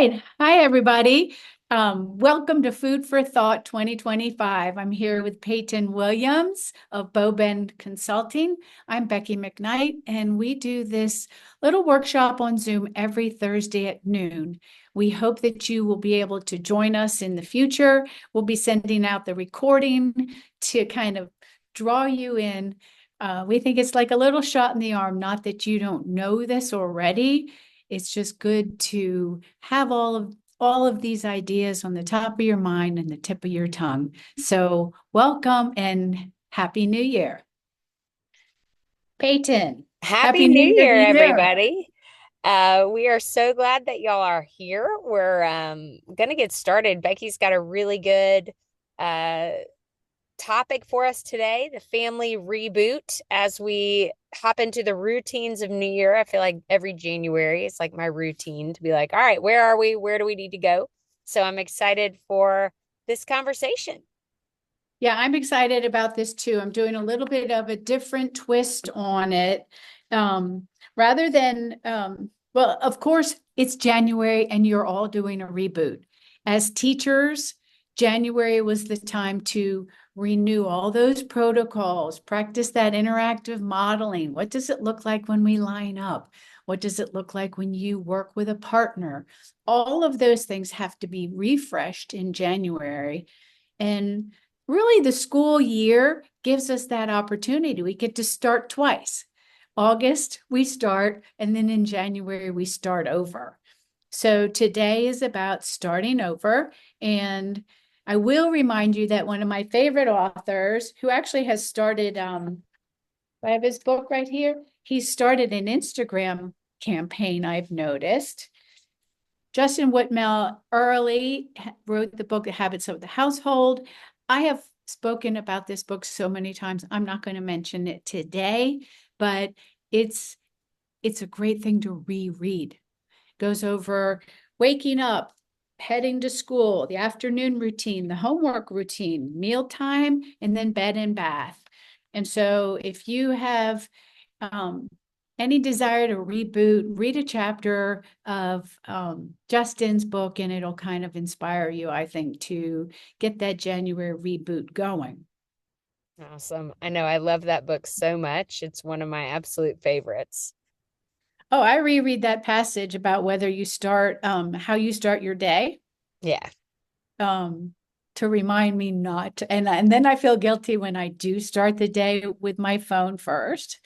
right. Hi, everybody. Welcome to Food for Thought 2025. I'm here with Peyten Williams of Bowbend Consulting. I'm Becky McKnight, and we do this little workshop on Zoom every Thursday at noon. We hope that you will be able to join us in the future. We'll be sending out the recording to kind of draw you in. We think it's like a little shot in the arm, not that you don't know this already. It's just good to have all of these ideas on the top of your mind and the tip of your tongue. So welcome and Happy New Year. Peyton, Happy Happy New New Year to Year, you. everybody. We are so glad that y'all are here. We're gonna get started. Becky's got a really good uh topic for us today, the family reboot. As we hop into the routines of New Year, I feel like every January is like my routine to be like, all right, where are we? Where do we need to go? So I'm excited for this conversation. Yeah, I'm excited about this too. I'm doing a little bit of a different twist on it. Rather than, well, of course, it's January and you're all doing a reboot. As teachers, January was the time to renew all those protocols, practice that interactive modeling. What does it look like when we line up? What does it look like when you work with a partner? All of those things have to be refreshed in January. And really, the school year gives us that opportunity. We get to start twice. August, we start, and then in January, we start over. So today is about starting over. And I will remind you that one of my favorite authors, who actually has started, I have his book right here. He started an Instagram campaign, I've noticed. Justin Whitmel early wrote the book, The Habits of the Household. I have spoken about this book so many times. I'm not going to mention it today, but it's it's a great thing to reread. Goes over waking up, heading to school, the afternoon routine, the homework routine, mealtime, and then bed and bath. And so if you have um, any desire to reboot, read a chapter of Justin's book, and it'll kind of inspire you, I think, to get that January reboot going. Awesome. I know I love that book so much. It's one of my absolute favorites. Oh, I reread that passage about whether you start, how you start your day, Yeah. um, to remind me not to, and then I feel guilty when I do start the day with my phone first.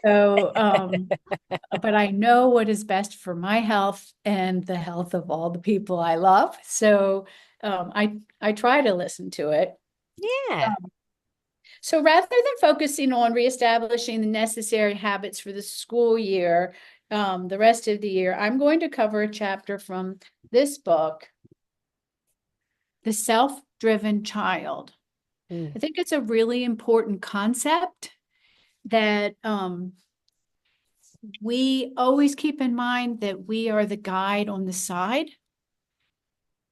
So, but I know what is best for my health and the health of all the people I love. So I try to listen to it. Yeah. So rather than focusing on reestablishing the necessary habits for the school year, the rest of the year, I'm going to cover a chapter from this book, The Self-Driven Child. Mm. I think it's a really important concept that we always keep in mind that we are the guide on the side,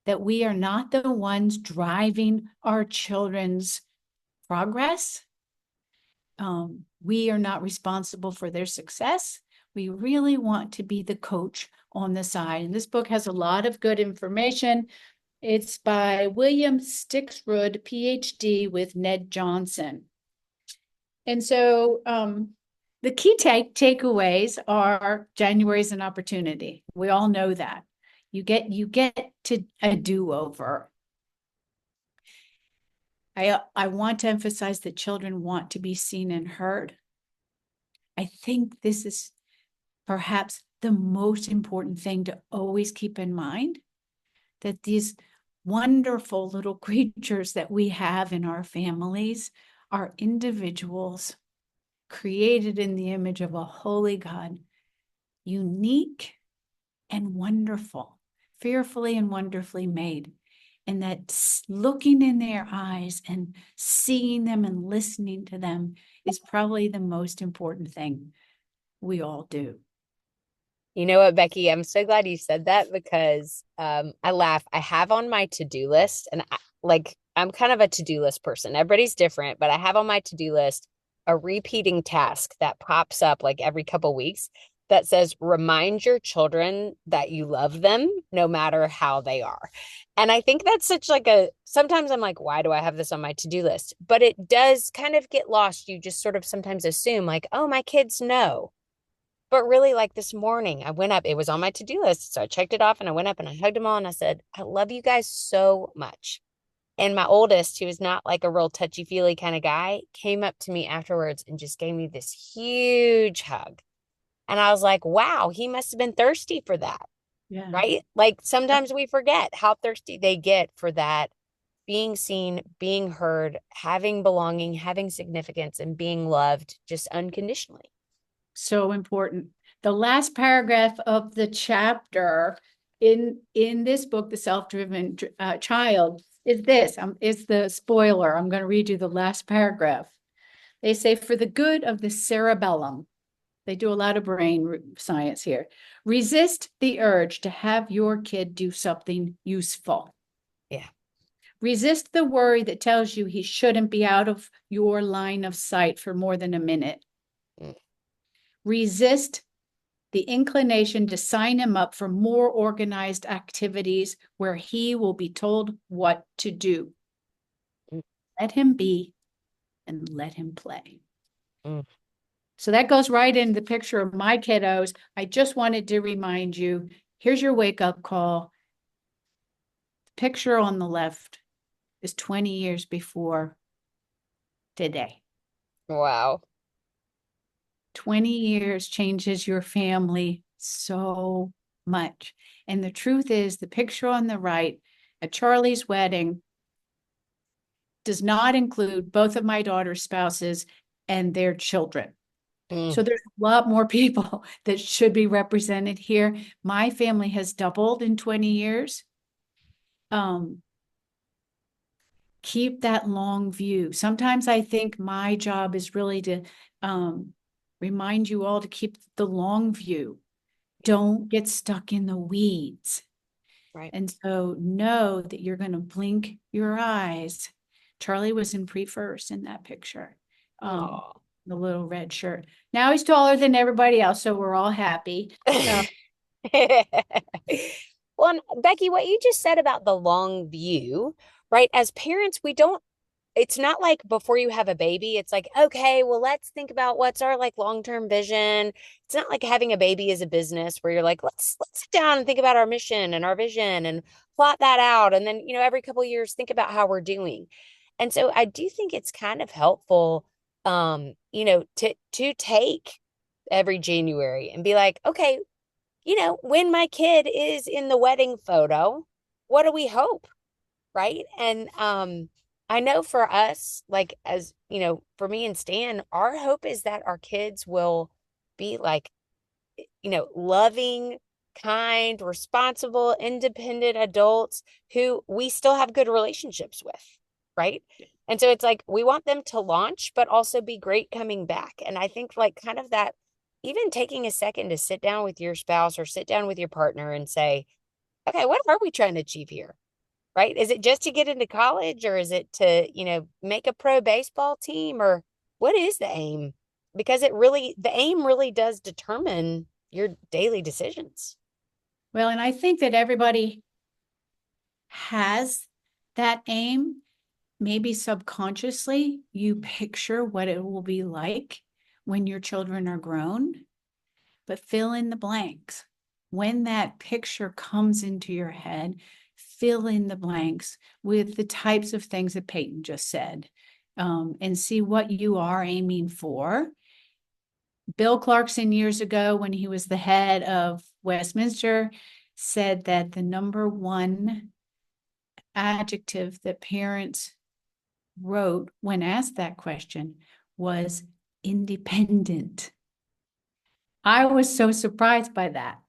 that we are not the ones driving our children's progress. We are not responsible for their success. We really want to be the coach on the side. And this book has a lot of good information. It's by William Stixrud, PhD, with Ned Johnson. And so the key takeaways are January is an opportunity. We all know that. You get to a do-over. I want to emphasize that children want to be seen and heard. I think this is perhaps the most important thing to always keep in mind, that these wonderful little creatures that we have in our families are individuals created in the image of a holy God, unique and wonderful, fearfully and wonderfully made. And that looking in their eyes and seeing them and listening to them is probably the most important thing we all do. You know what, Becky? I'm so glad you said that because I laugh. I have on my to-do list, and I'm kind of a to-do list person. Everybody's different, but I have on my to-do list a repeating task that pops up like every couple weeks. that says, remind your children that you love them no matter how they are. And I think that's such like sometimes I'm like, why do I have this on my to-do list? But it does kind of get lost. You just sort of sometimes assume like, oh, my kids know. But really, like this morning, I went up, it was on my to-do list. So I checked it off and I went up and I hugged them all and I said, I love you guys so much. And my oldest, who is not like a real touchy-feely kind of guy, came up to me afterwards and just gave me this huge hug. And I was like, wow, he must have been thirsty for that, Yeah. right? Like sometimes we forget how thirsty they get for that being seen, being heard, having belonging, having significance, and being loved just unconditionally. So important. The last paragraph of the chapter in this book, The Self-Driven Child, is this. Is the spoiler. I'm going to read you the last paragraph. They say, for the good of the cerebellum, they do a lot of brain science here. Resist the urge to have your kid do something useful. Yeah. Resist the worry that tells you he shouldn't be out of your line of sight for more than a minute. Mm. Resist the inclination to sign him up for more organized activities where he will be told what to do. Mm. Let him be and let him play. Mm. So that goes right in the picture of my kiddos. I just wanted to remind you, here's your wake-up call. The picture on the left is 20 years before today. Wow. 20 years changes your family so much. And the truth is, the picture on the right at Charlie's wedding does not include both of my daughter's spouses and their children. Mm. So there's a lot more people that should be represented here. My family has doubled in 20 years. Keep that long view. Sometimes I think my job is really to remind you all to keep the long view. Don't get stuck in the weeds. Right. And so know that you're going to blink your eyes. Charlie was in pre-first in that picture. Oh. The little red shirt. Now he's taller than everybody else, so we're all happy. Well, and Becky, what you just said about the long view, right? As parents, we don't, it's not like before you have a baby, it's like, okay, well, let's think about what's our like long-term vision. It's not like having a baby is a business where you're like, let's sit down and think about our mission and our vision and plot that out. And then, every couple of years, think about how we're doing. And so I do think it's kind of helpful, to take every January and be like, okay, when my kid is in the wedding photo, what do we hope? Right. And I know for us, like as for me and Stan, our hope is that our kids will be like, loving, kind, responsible, independent adults who we still have good relationships with. Right. And so it's like we want them to launch, but also be great coming back. And I think like kind of that, even taking a second to sit down with your spouse or sit down with your partner and say, okay, what are we trying to achieve here? Right? Is it just to get into college or is it to, make a pro baseball team or what is the aim? Because the aim really does determine your daily decisions. Well, and I think that everybody has that aim. Maybe subconsciously, you picture what it will be like when your children are grown, but fill in the blanks. When that picture comes into your head, fill in the blanks with the types of things that Peyten just said, and see what you are aiming for. Bill Clarkson, years ago, when he was the head of Westminster, said that the number one adjective that parents wrote when asked that question was independent. I was so surprised by that.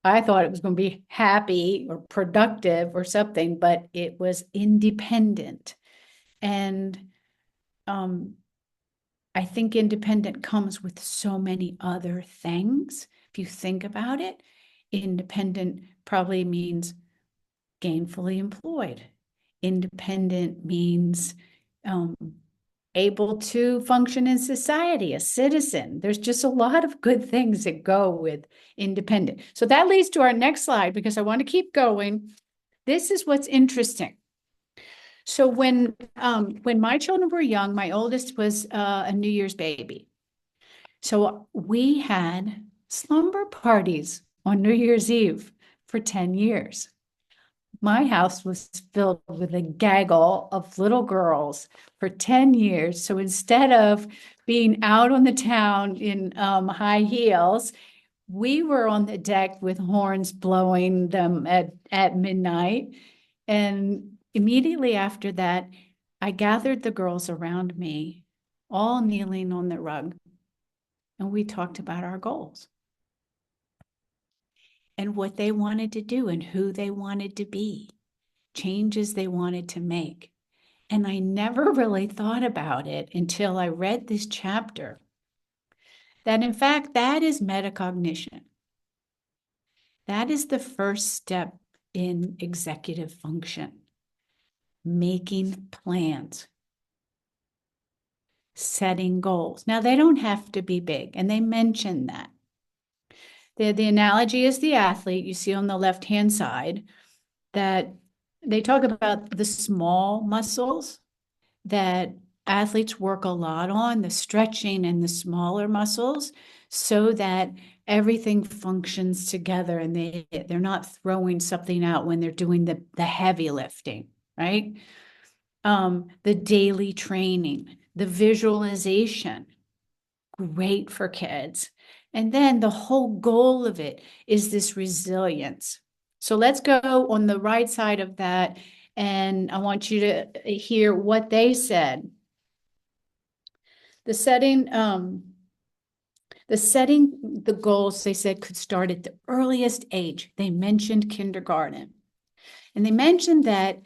I thought it was going to be happy or productive or something, but it was independent. And I think independent comes with so many other things. If you think about it, independent probably means gainfully employed. Independent means able to function in society, a citizen. There's just a lot of good things that go with independent. So that leads to our next slide because I want to keep going. This is what's interesting. So when my children were young, my oldest was a New Year's baby. So we had slumber parties on New Year's Eve for 10 years. My house was filled with a gaggle of little girls for 10 years. So instead of being out on the town in high heels, we were on the deck with horns blowing them at midnight. And immediately after that, I gathered the girls around me, all kneeling on the rug, and we talked about our goals and what they wanted to do and who they wanted to be, changes they wanted to make. And I never really thought about it until I read this chapter, that in fact, that is metacognition. That is the first step in executive function, making plans, setting goals. Now, they don't have to be big, and they mention that. The analogy is the athlete you see on the left-hand side, that they talk about the small muscles that athletes work a lot on, the stretching and the smaller muscles, so that everything functions together and they're not throwing something out when they're doing the heavy lifting, right? The daily training, the visualization, great for kids. And then the whole goal of it is this resilience. So let's go on the right side of that. And I want you to hear what they said. The setting the goals, they said, could start at the earliest age. They mentioned kindergarten. And they mentioned that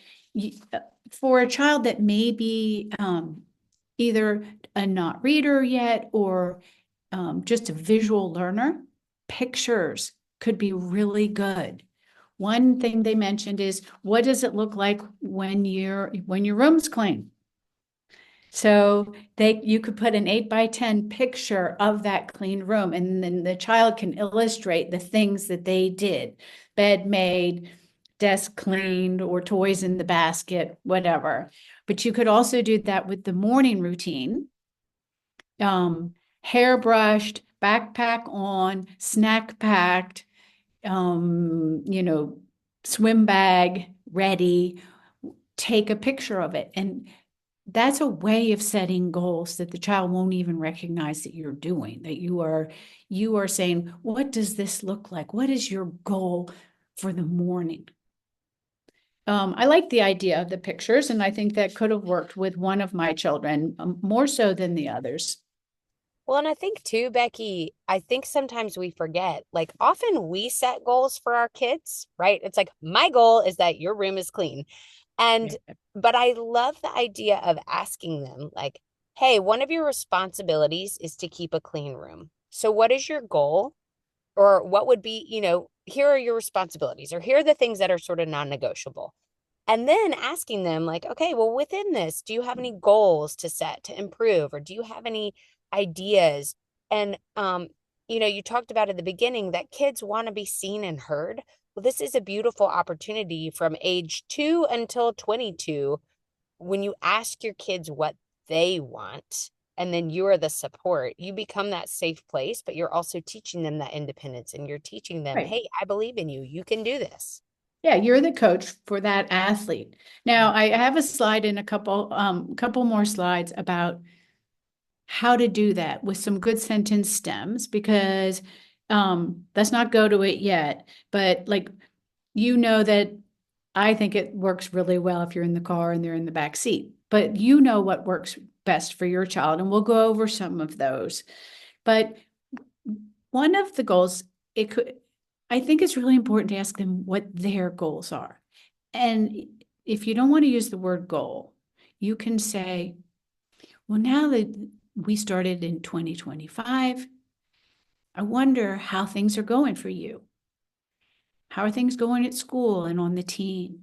for a child that may be either a not reader yet or just a visual learner, pictures could be really good. One thing they mentioned is, what does it look like when your room's clean? So you could put an 8x10 picture of that clean room, and then the child can illustrate the things that they did: bed made, desk cleaned, or toys in the basket, whatever. But you could also do that with the morning routine. Hair brushed, backpack on, snack packed, swim bag ready. Take a picture of it. And that's a way of setting goals that the child won't even recognize that you're doing, that you are saying, what does this look like? What is your goal for the morning? I like the idea of the pictures, and I think that could have worked with one of my children more so than the others. Well, and I think too, Becky, I think sometimes we forget, like often we set goals for our kids, right? It's like, my goal is that your room is clean. And, Yeah. but I love the idea of asking them, like, hey, one of your responsibilities is to keep a clean room. So what is your goal? Or what would be, here are your responsibilities, or here are the things that are sort of non-negotiable. And then asking them, like, okay, well, within this, do you have any goals to set to improve, or do you have any ideas? And you talked about at the beginning that kids want to be seen and heard. Well, this is a beautiful opportunity from age 2 until 22, when you ask your kids what they want, and then you are the support, you become that safe place, but you're also teaching them that independence, and you're teaching them, Right. hey, I believe in you. You can do this. Yeah, you're the coach for that athlete. Now, I have a slide in a couple more slides about how to do that with some good sentence stems, because let's not go to it yet, but like, that I think it works really well if you're in the car and they're in the back seat, but you know what works best for your child, and we'll go over some of those. But one of the goals, I think it's really important to ask them what their goals are. And if you don't want to use the word goal, you can say, well, now that we started in 2025, I wonder how things are going for you. How are things going at school and on the team,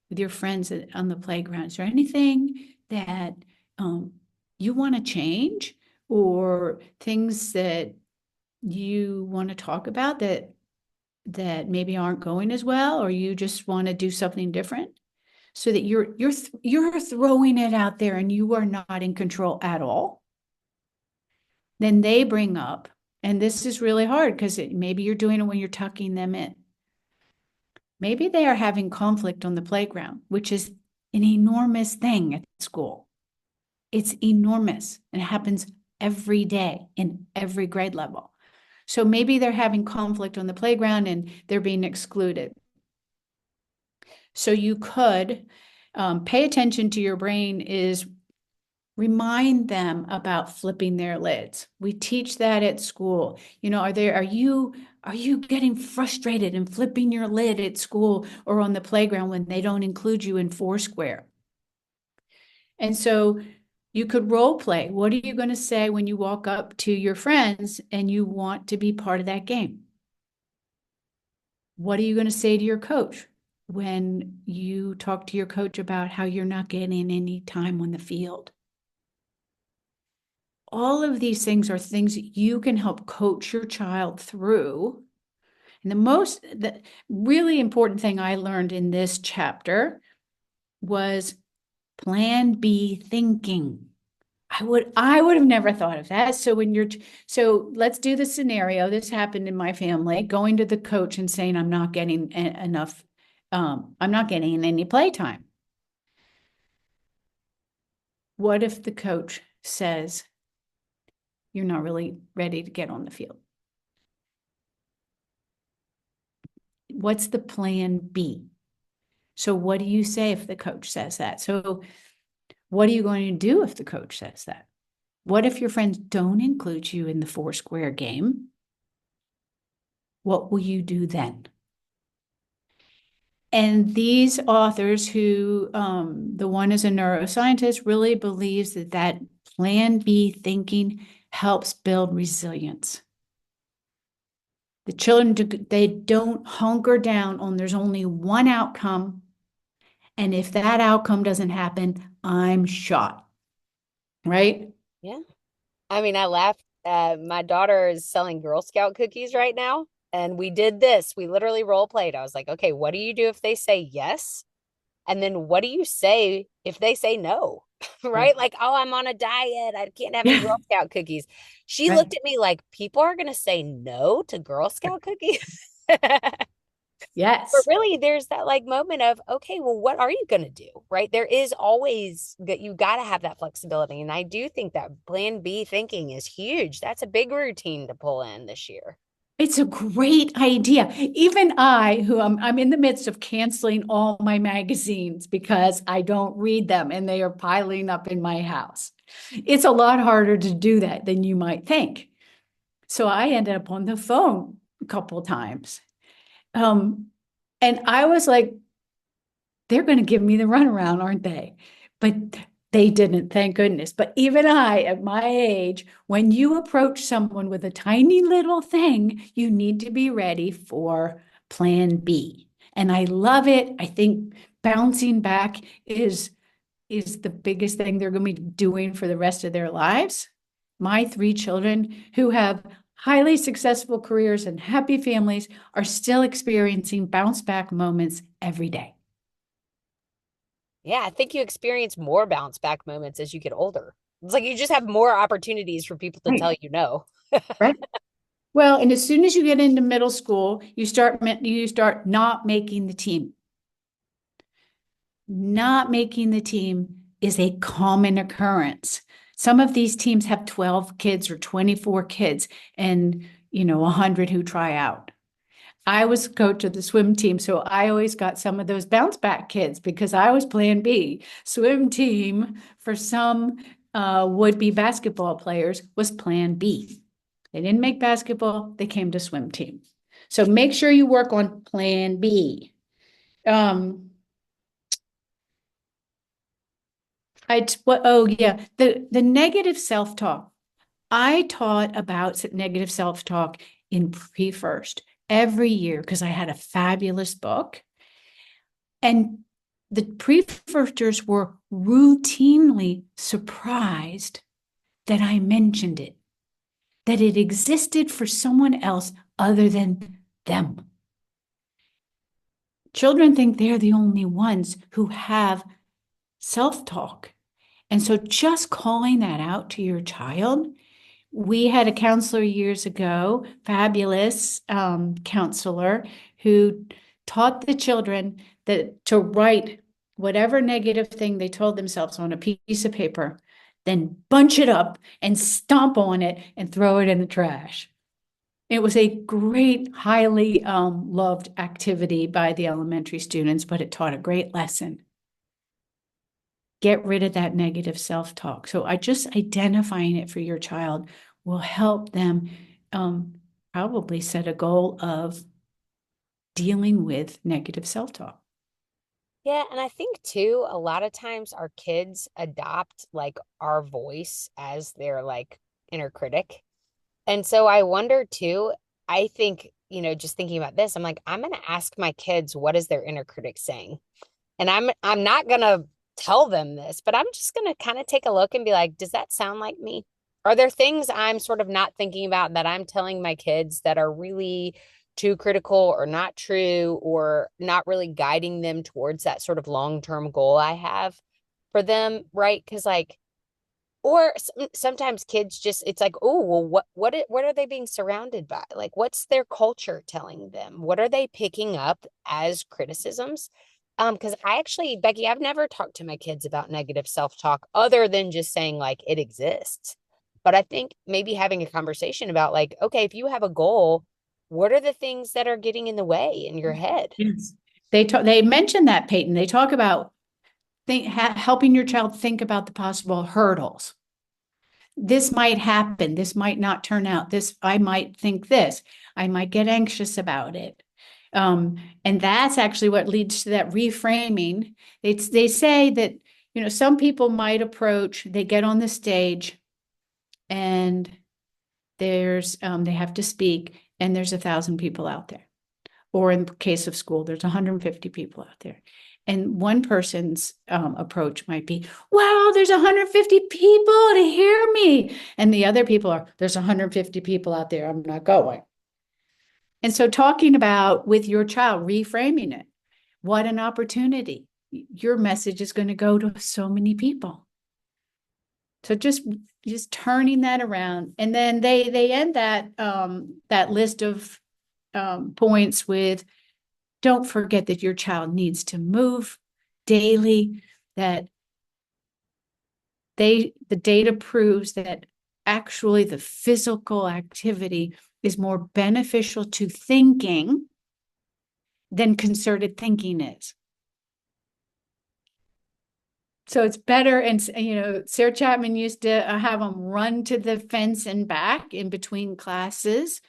with your friends on the playground? Is there anything that you want to change, or things that you want to talk about that maybe aren't going as well, or you just want to do something different, so that you're throwing it out there and you are not in control at all. Then they bring up, and this is really hard because maybe you're doing it when you're tucking them in. Maybe they are having conflict on the playground, which is an enormous thing at school. It's enormous and it happens every day in every grade level. So maybe they're having conflict on the playground and they're being excluded. So you could pay attention to your brain, is remind them about flipping their lids. We teach that at school. Are you getting frustrated and flipping your lid at school or on the playground when they don't include you in Foursquare? And so you could role play. What are you going to say when you walk up to your friends and you want to be part of that game? What are you going to say to your coach when you talk to your coach about how you're not getting any time on the field? All of these things are things that you can help coach your child through. And the really important thing I learned in this chapter was plan B thinking. I would have never thought of that. So let's do the scenario. This happened in my family, going to the coach and saying, I'm not getting enough, I'm not getting any playtime. What if the coach says, you're not really ready to get on the field? What's the plan B? So what do you say if the coach says that? So what are you going to do if the coach says that? What if your friends don't include you in the Foursquare game? What will you do then? And these authors, who the one is a neuroscientist, really believes that plan B thinking helps build resilience. The children, they don't hunker down on there's only one outcome. And if that outcome doesn't happen, I'm shot. Right? Yeah. I mean, I laughed. My daughter is selling Girl Scout cookies right now. And we did this. We literally role played. I was like, okay, what do you do if they say yes? And then what do you say if they say no? Right? Like, oh, I'm on a diet. I can't have any Yeah. Girl Scout cookies. She Right. looked at me like, people are going to say no to Girl Scout cookies. But Yes. really, there's that like moment of, okay, well, what are you going to do? Right? There is always that you got to have that flexibility. And I do think that plan B thinking is huge. That's a big routine to pull in this year. It's a great idea. Even I, who I'm in the midst of canceling all my magazines because I don't read them and they are piling up in my house. It's a lot harder to do that than you might think. So I ended up on the phone a couple of times. And I was like, they're going to give me the runaround, aren't they? But they didn't, thank goodness. But even I, at my age, when you approach someone with a tiny little thing, you need to be ready for plan B. And I love it. I think bouncing back is the biggest thing they're going to be doing for the rest of their lives. My three children, who have highly successful careers and happy families, are still experiencing bounce back moments every day. Yeah, I think you experience more bounce back moments as you get older. It's like you just have more opportunities for people to Right. tell you no. Right. Well, and as soon as you get into middle school, you start not making the team. Not making the team is a common occurrence. Some of these teams have 12 kids or 24 kids and 100 who try out. I was coach of the swim team, so I always got some of those bounce back kids because I was plan B. Swim team for some would-be basketball players was plan B. They didn't make basketball, they came to swim team. So make sure you work on plan B. The negative self-talk. I taught about negative self-talk in pre-first every year because I had a fabulous book. And the pre-firsters were routinely surprised that I mentioned it, that it existed for someone else other than them. Children think they're the only ones who have self-talk. And so just calling that out to your child. We had a counselor years ago, fabulous counselor, who taught the children that to write whatever negative thing they told themselves on a piece of paper, then bunch it up and stomp on it and throw it in the trash. It was a great, highly loved activity by the elementary students, but it taught a great lesson. Get rid of that negative self-talk. So I just identifying it for your child will help them probably set a goal of dealing with negative self-talk. Yeah, and I think too, a lot of times our kids adopt like our voice as their like inner critic. And so I wonder too, I think, just thinking about this, I'm like, I'm going to ask my kids, what is their inner critic saying? And I'm not going to tell them this, but I'm just going to kind of take a look and be like, does that sound like me? Are there things I'm sort of not thinking about that I'm telling my kids that are really too critical or not true or not really guiding them towards that sort of long-term goal I have for them, right? Because like, or sometimes kids just, it's like, oh, well, what are they being surrounded by? Like, what's their culture telling them? What are they picking up as criticisms? Because I actually, Becky, I've never talked to my kids about negative self-talk other than just saying like it exists. But I think maybe having a conversation about like, okay, if you have a goal, what are the things that are getting in the way in your head? Yes. They mention that, Peyten. They talk about helping your child think about the possible hurdles. This might happen. This might not turn out. I might think this. I might get anxious about it. And that's actually what leads to that reframing. They say that, some people might approach, they get on the stage and they have to speak and there's 1,000 people out there. Or in the case of school, there's 150 people out there. And one person's approach might be, wow, there's 150 people to hear me. And the other people are, there's 150 people out there, I'm not going. And so talking about with your child, reframing it, what an opportunity. Your message is going to go to so many people. So just turning that around. And then they end that list of points with, don't forget that your child needs to move daily, that the data proves that actually the physical activity is more beneficial to thinking than concerted thinking is. So it's better. And, Sarah Chapman used to have them run to the fence and back in between classes,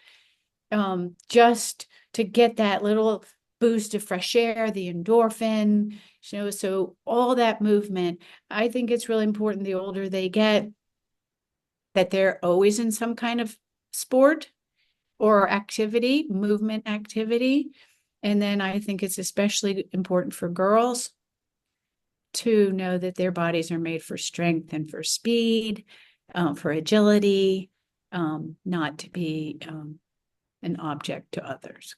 just to get that little boost of fresh air, the endorphin, so all that movement. I think it's really important the older they get that they're always in some kind of sport or activity, movement activity. And then I think it's especially important for girls to know that their bodies are made for strength and for speed, for agility, not to be an object to others.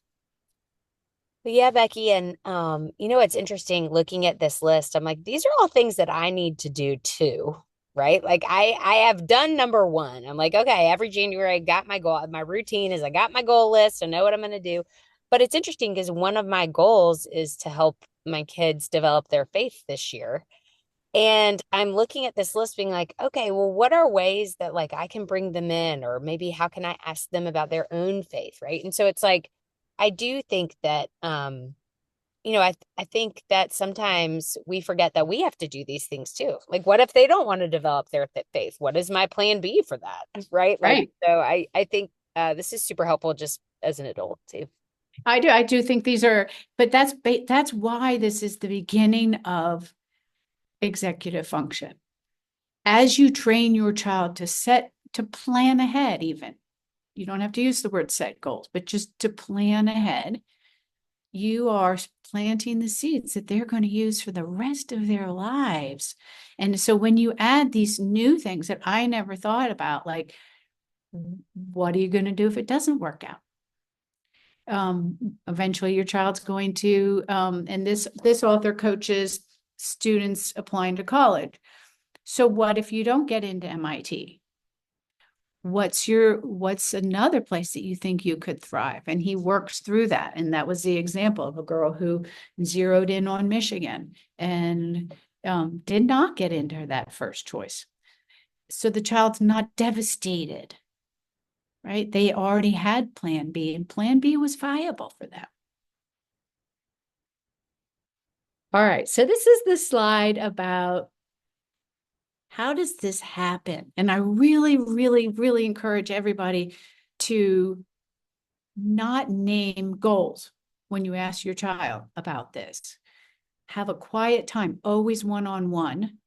Yeah, Becky, and it's interesting looking at this list. I'm like, these are all things that I need to do too, right? Like I have done number one. I'm like, okay, every January I got my goal. My routine is I got my goal list. I know what I'm going to do. But it's interesting because one of my goals is to help my kids develop their faith this year. And I'm looking at this list being like, okay, well, what are ways that like I can bring them in, or maybe how can I ask them about their own faith, right? And so it's like I do think that I think that sometimes we forget that we have to do these things too. Like what if they don't want to develop their faith? What is my plan B for that? Right? Like Right. so I think this is super helpful just as an adult too. I do think these are, but that's why this is the beginning of executive function. As you train your child to plan ahead, even, you don't have to use the word set goals, but just to plan ahead, you are planting the seeds that they're going to use for the rest of their lives. And so when you add these new things that I never thought about, like, what are you going to do if it doesn't work out? Eventually your child's going to, and this author coaches students applying to college. So what if you don't get into MIT? What's another place that you think you could thrive? And he works through that. And that was the example of a girl who zeroed in on Michigan and did not get into that first choice. So the child's not devastated, right? They already had plan B, and plan B was viable for them. All right, so this is the slide about how does this happen? And I really, really, really encourage everybody to not name goals when you ask your child about this. Have a quiet time, always one-on-one.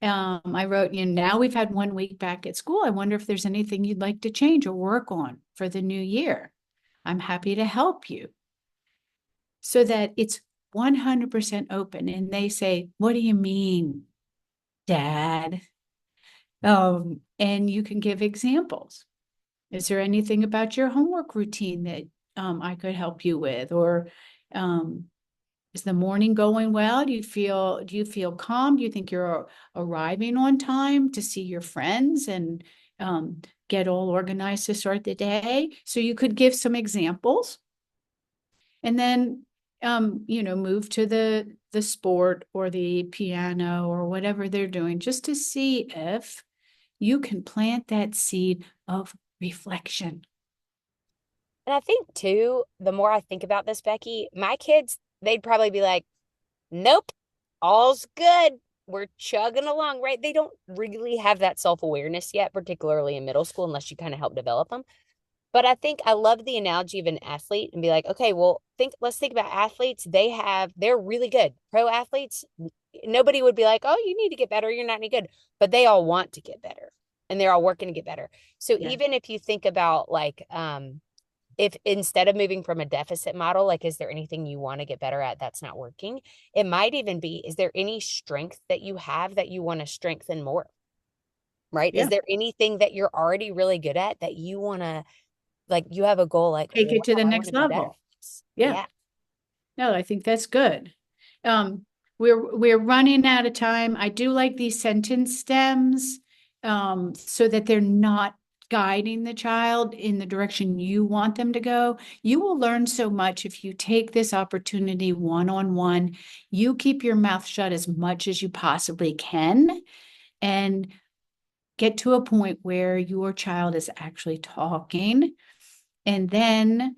I wrote, now we've had 1 week back at school. I wonder if there's anything you'd like to change or work on for the new year. I'm happy to help you. So that it's 100% open. And they say, what do you mean, Dad? And you can give examples. Is there anything about your homework routine that I could help you with? Or is the morning going well? Do you feel calm? Do you think you're arriving on time to see your friends and get all organized to start the day? So you could give some examples. And then move to the sport or the piano or whatever they're doing, just to see if you can plant that seed of reflection. And I think too, the more I think about this, Becky, my kids, they'd probably be like, nope, all's good. We're chugging along, right? They don't really have that self-awareness yet, particularly in middle school, unless you kind of help develop them. But I think I love the analogy of an athlete and be like, okay, well, let's think about athletes. They're really good. Pro athletes, nobody would be like, oh, you need to get better. You're not any good. But they all want to get better and they're all working to get better. So Yeah. even if you think about like, if instead of moving from a deficit model, like, is there anything you want to get better at that's not working? It might even be, is there any strength that you have that you want to strengthen more? Right? Yeah. Is there anything that you're already really good at that you want to, like, you have a goal, like, Take it to wow, the I want next to be better at level. this. Yeah. Yeah. No, I think that's good. We're running out of time. I do like these sentence stems so that they're not guiding the child in the direction you want them to go. You will learn so much if you take this opportunity one-on-one. You keep your mouth shut as much as you possibly can and get to a point where your child is actually talking. And then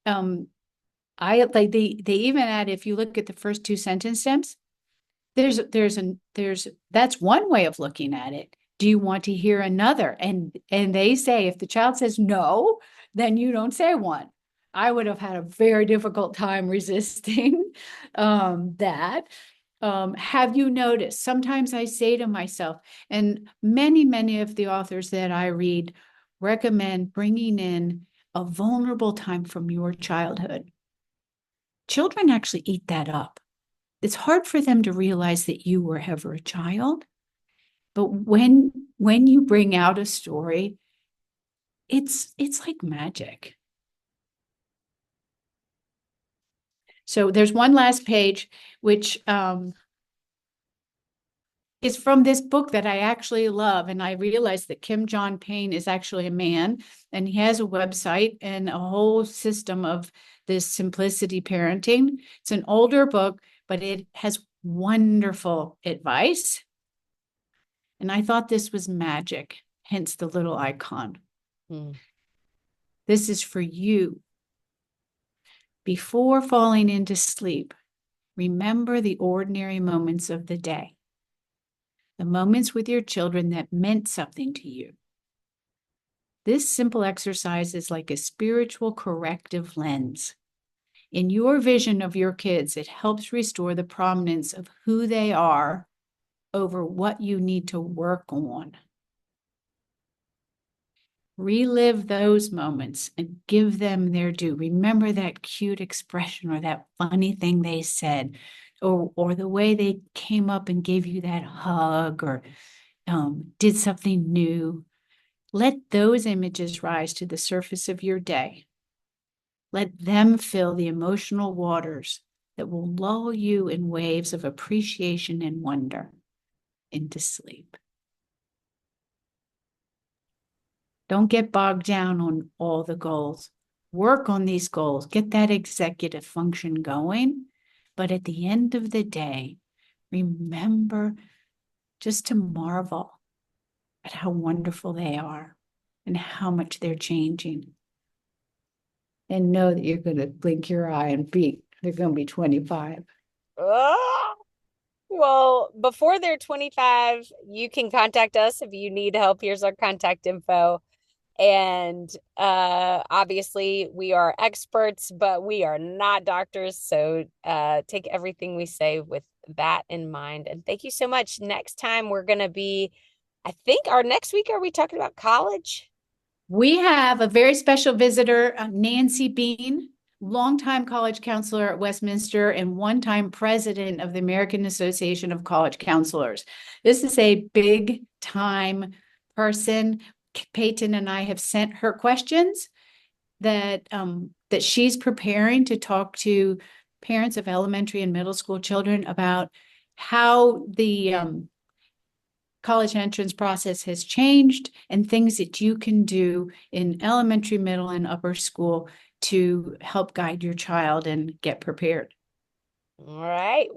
I like they even add, if you look at the first 2 sentence stems, that's one way of looking at it. Do you want to hear another? And they say, if the child says no, then you don't say one. I would have had a very difficult time resisting that. Have you noticed? Sometimes I say to myself, and many of the authors that I read recommend bringing in a vulnerable time from your childhood. Children actually eat that up. It's hard for them to realize that you were ever a child. But when you bring out a story, it's like magic. So there's one last page, which is from this book that I actually love. And I realized that Kim John Payne is actually a man, and he has a website and a whole system of this simplicity parenting. It's an older book, but it has wonderful advice. And I thought this was magic, hence the little icon. This is for you. Before falling into sleep, remember the ordinary moments of the day, the moments with your children that meant something to you. This simple exercise is like a spiritual corrective lens. In your vision of your kids, it helps restore the prominence of who they are over what you need to work on. Relive those moments and give them their due. Remember that cute expression or that funny thing they said, or the way they came up and gave you that hug or did something new. Let those images rise to the surface of your day. Let them fill the emotional waters that will lull you in waves of appreciation and wonder into sleep. Don't get bogged down on all the goals. Work on these goals, get that executive function going. But at the end of the day, remember just to marvel at how wonderful they are and how much they're changing. And know that you're going to blink your eye and beat. They're going to be 25. Oh, well, before they're 25, you can contact us if you need help. Here's our contact info. And obviously, we are experts, but we are not doctors. So take everything we say with that in mind. And thank you so much. Next time, we're going to be, I think, our next week, are we talking about college? We have a very special visitor, Nancy Bean, longtime college counselor at Westminster and one-time president of the American Association of College Counselors. This is a big time person. Peyten and I have sent her questions that she's preparing to talk to parents of elementary and middle school children about how the college entrance process has changed and things that you can do in elementary, middle, and upper school to help guide your child and get prepared. All right.